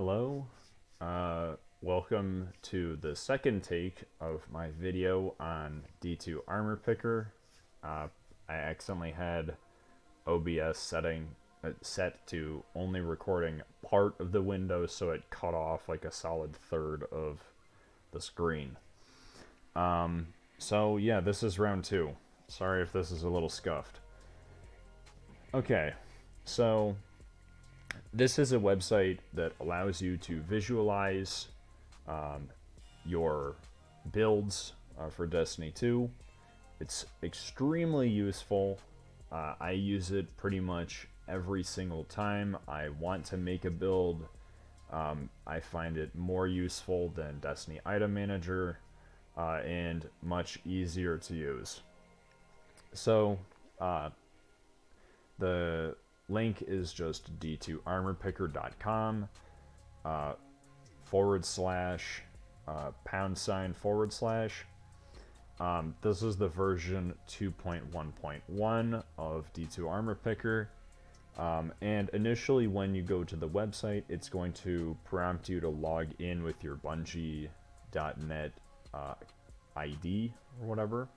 Hello, welcome to the second take of my video on D2armorpicker. I accidentally had OBS set to only recording part of the window, so it cut off like a solid third of the screen. So yeah, this is round two. Sorry if this is a little scuffed. Okay, so this is a website that allows you to visualize your builds for Destiny 2. It's extremely useful. I use it pretty much every single time I want to make a build. I find it more useful than Destiny Item Manager and much easier to use. So the link is just d2armorpicker.com /# This is the version 2.1.1 of D2armorpicker. And initially when you go to the website, it's going to prompt you to log in with your Bungie.net ID or whatever.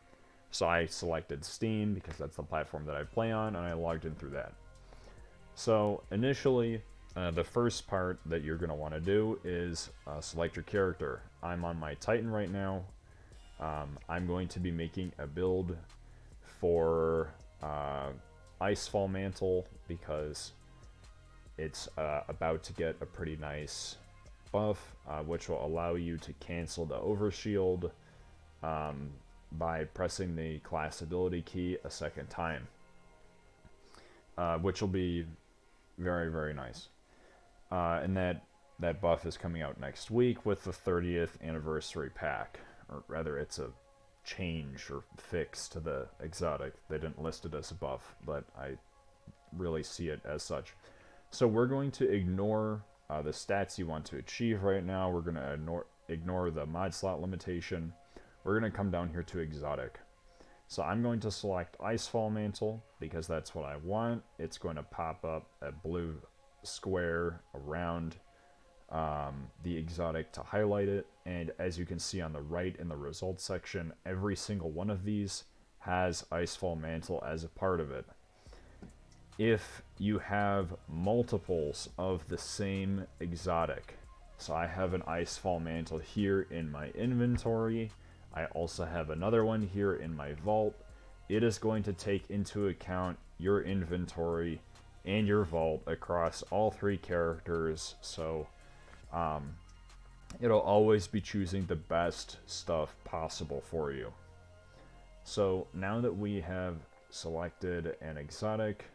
So I selected Steam because that's the platform that I play on, and I logged in through that. So initially, the first part that you're going to want to do is select your character. I'm on my Titan right now. I'm going to be making a build for Icefall Mantle because it's about to get a pretty nice buff, which will allow you to cancel the overshield by pressing the class ability key a second time, which will be very, very nice. And that buff is coming out next week with the 30th anniversary pack. Or rather, it's a change or fix to the exotic. They didn't list it as a buff, but I really see it as such. So we're going to ignore the stats you want to achieve right now. We're going to ignore the mod slot limitation. We're going to come down here to exotic. So I'm going to select Icefall Mantle because that's what I want. It's going to pop up a blue square around the exotic to highlight it. And as you can see on the right in the results section, every single one of these has Icefall Mantle as a part of it. If you have multiples of the same exotic, so I have an Icefall Mantle here in my inventory, I also have another one here in my vault, it is going to take into account your inventory and your vault across all three characters, so it'll always be choosing the best stuff possible for you. So now that we have selected an exotic,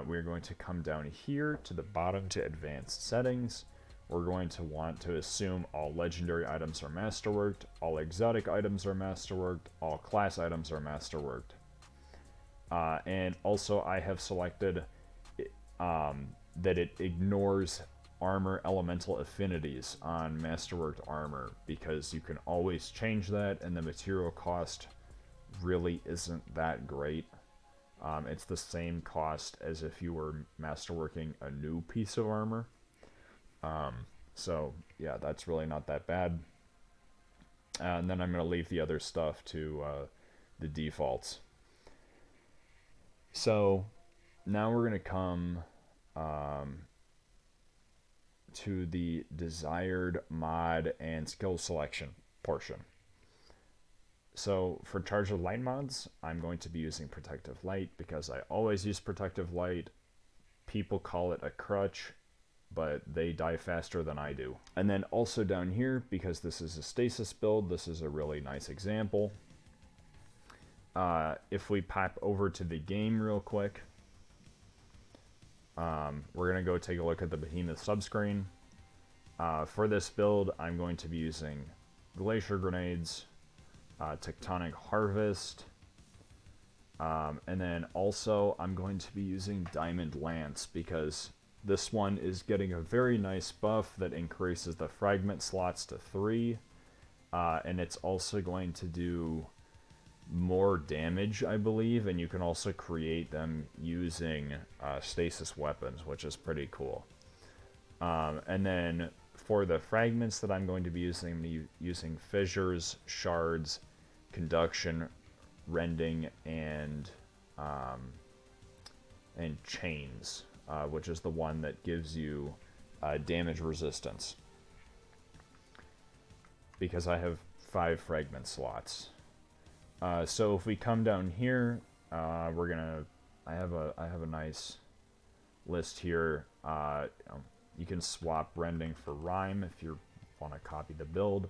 we're going to come down here to the bottom to advanced settings. We're going to want to assume all legendary items are masterworked, all exotic items are masterworked, all class items are masterworked. And also I have selected that it ignores armor elemental affinities on masterworked armor because you can always change that and the material cost really isn't that great. It's the same cost as if you were masterworking a new piece of armor. So yeah, that's really not that bad. And then I'm going to leave the other stuff to the defaults. So now we're going to come to the desired mod and skill selection portion. So for Charge of Light mods, I'm going to be using Protective Light because I always use Protective Light. People call it a crutch, but they die faster than I do. And then also down here, because this is a stasis build, this is a really nice example. If we pop over to the game real quick, we're going to go take a look at the Behemoth subscreen. For this build, I'm going to be using Glacier Grenades, Tectonic Harvest, and then also I'm going to be using Diamond Lance because this one is getting a very nice buff that increases the fragment slots to 3, and it's also going to do more damage, I believe, and you can also create them using stasis weapons, which is pretty cool. And then for the fragments that I'm going to be using, I'm going to be using fissures, shards, conduction, rending, and chains, which is the one that gives you damage resistance. Because I have 5 fragment slots. So if we come down here, we're gonna. I have a nice list here. You can swap rending for rhyme if you want to copy the build.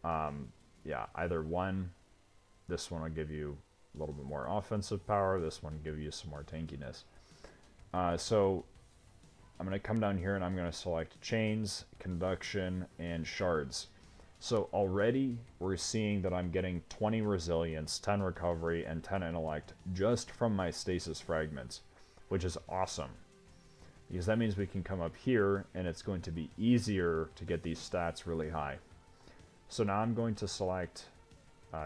Yeah, either one. This one will give you a little bit more offensive power. This one will give you some more tankiness. So I'm going to come down here and I'm going to select chains, conduction, and shards. So already we're seeing that I'm getting 20 resilience, 10 recovery, and 10 intellect just from my stasis fragments, which is awesome. Because that means we can come up here and it's going to be easier to get these stats really high. So now I'm going to select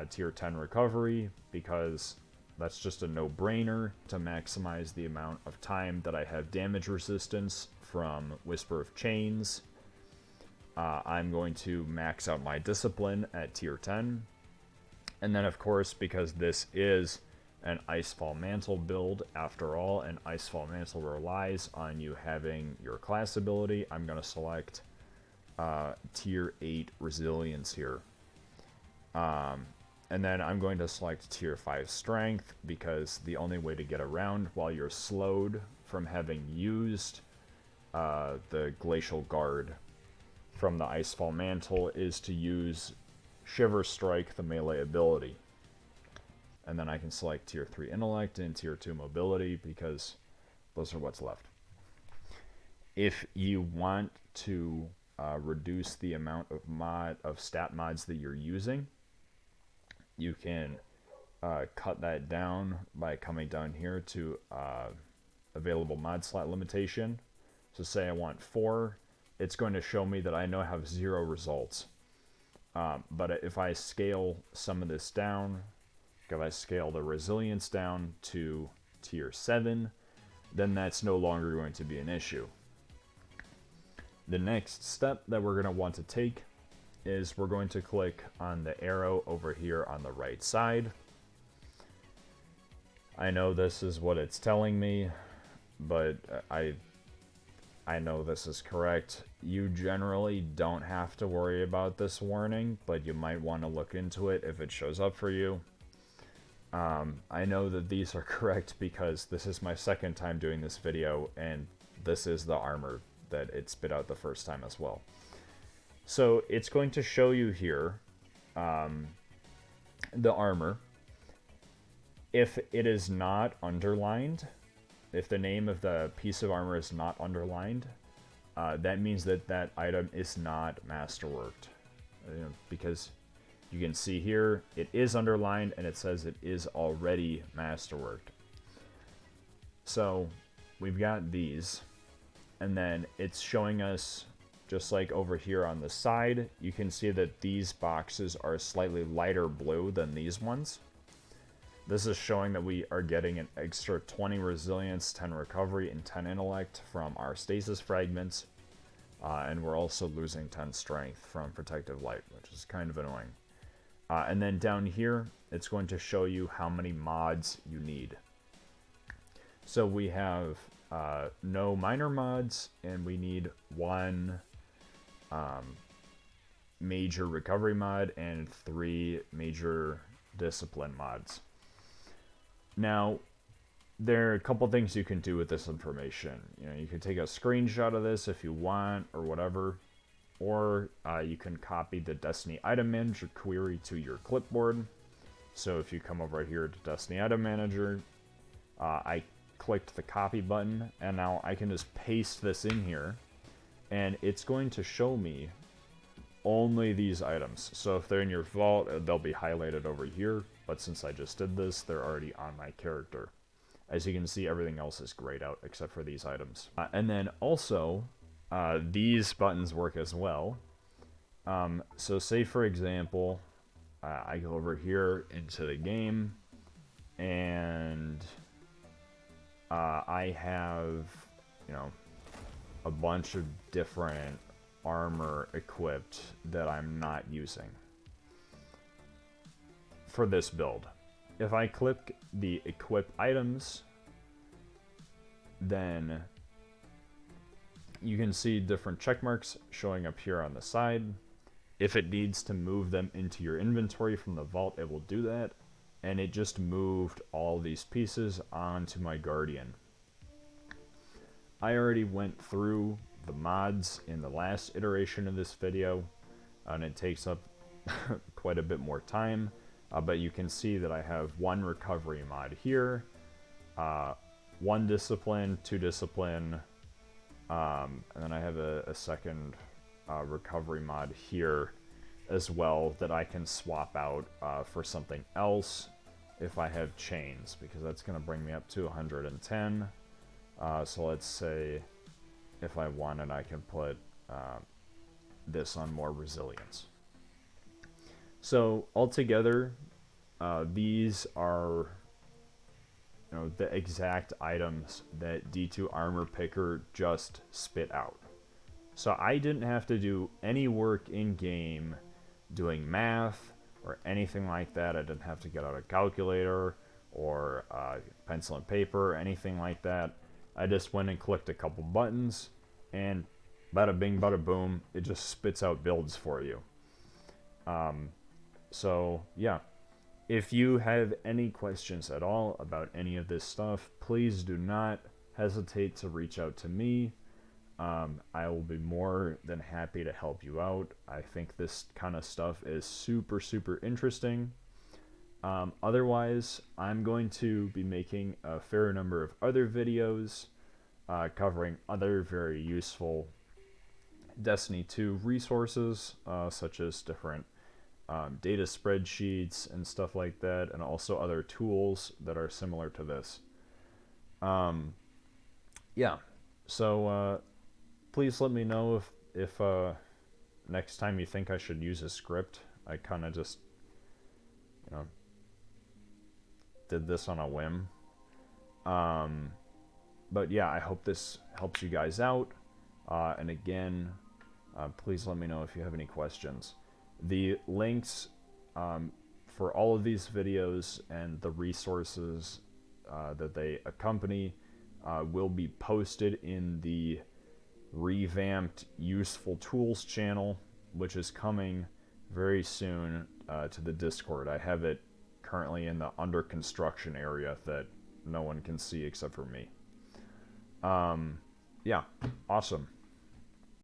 tier 10 recovery because that's just a no-brainer to maximize the amount of time that I have damage resistance from Whisper of Chains. I'm going to max out my discipline at tier 10. And then of course, because this is an Icefall Mantle build after all, and Icefall Mantle relies on you having your class ability, I'm going to select tier 8 resilience here. And then I'm going to select tier 5 strength because the only way to get around while you're slowed from having used the Glacial Guard from the Icefall Mantle is to use Shiver Strike, the melee ability. And then I can select tier 3 intellect and tier 2 mobility because those are what's left. If you want to reduce the amount of stat mods that you're using, you can cut that down by coming down here to available mod slot limitation. So say I want 4, it's going to show me that I now have 0 results. But if I scale some of this down, if I scale the resilience down to tier 7, then that's no longer going to be an issue. The next step that we're going to want to take is we're going to click on the arrow over here on the right side. I know this is what it's telling me, but I know this is correct. You generally don't have to worry about this warning, but you might want to look into it if it shows up for you. I know that these are correct because this is my second time doing this video, and this is the armor that it spit out the first time as well. So it's going to show you here the armor. If it is not underlined, if the name of the piece of armor is not underlined, that means that that item is not masterworked. Because you can see here, it is underlined and it says it is already masterworked. So we've got these, and then it's showing us, just like over here on the side, you can see that these boxes are slightly lighter blue than these ones. This is showing that we are getting an extra 20 resilience, 10 recovery, and 10 intellect from our stasis fragments. And we're also losing 10 strength from protective light, which is kind of annoying. And then down here, it's going to show you how many mods you need. So we have no minor mods, and we need 1 major recovery mod and 3 major discipline mods. Now, there are a couple things you can do with this information. You can take a screenshot of this if you want, or whatever, or you can copy the Destiny Item Manager query to your clipboard. So if you come over here to Destiny Item Manager, I clicked the copy button, and now I can just paste this in here, and it's going to show me only these items. So if they're in your vault, they'll be highlighted over here, but since I just did this, they're already on my character. As you can see, everything else is grayed out except for these items. And then also, these buttons work as well. So say for example, I go over here into the game, and I have, a bunch of different armor equipped that I'm not using for this build. If I click the equip items, then you can see different check marks showing up here on the side. If it needs to move them into your inventory from the vault, it will do that. And it just moved all these pieces onto my Guardian. I already went through the mods in the last iteration of this video, and it takes up quite a bit more time. But you can see that I have one recovery mod here, one discipline, two discipline, and then I have a second recovery mod here as well that I can swap out for something else if I have chains, because that's going to bring me up to 110. So let's say if I wanted, I can put this on more resilience. So altogether, these are, you know, the exact items that D2armorpicker just spit out. So I didn't have to do any work in game doing math or anything like that. I didn't have to get out a calculator or pencil and paper or anything like that. I just went and clicked a couple buttons, and bada bing, bada boom, it just spits out builds for you. So yeah, if you have any questions at all about any of this stuff, please do not hesitate to reach out to me. I will be more than happy to help you out. I think this kind of stuff is super, super interesting. Otherwise, I'm going to be making a fair number of other videos covering other very useful Destiny 2 resources, such as different data spreadsheets and stuff like that, and also other tools that are similar to this. Yeah, so please let me know if next time you think I should use a script. I kind of just, you know, did this on a whim. But yeah, I hope this helps you guys out. And again, please let me know if you have any questions. The links for all of these videos and the resources that they accompany will be posted in the revamped Useful Tools channel, which is coming very soon to the Discord. I have it currently in the under construction area that no one can see except for me. Yeah, awesome.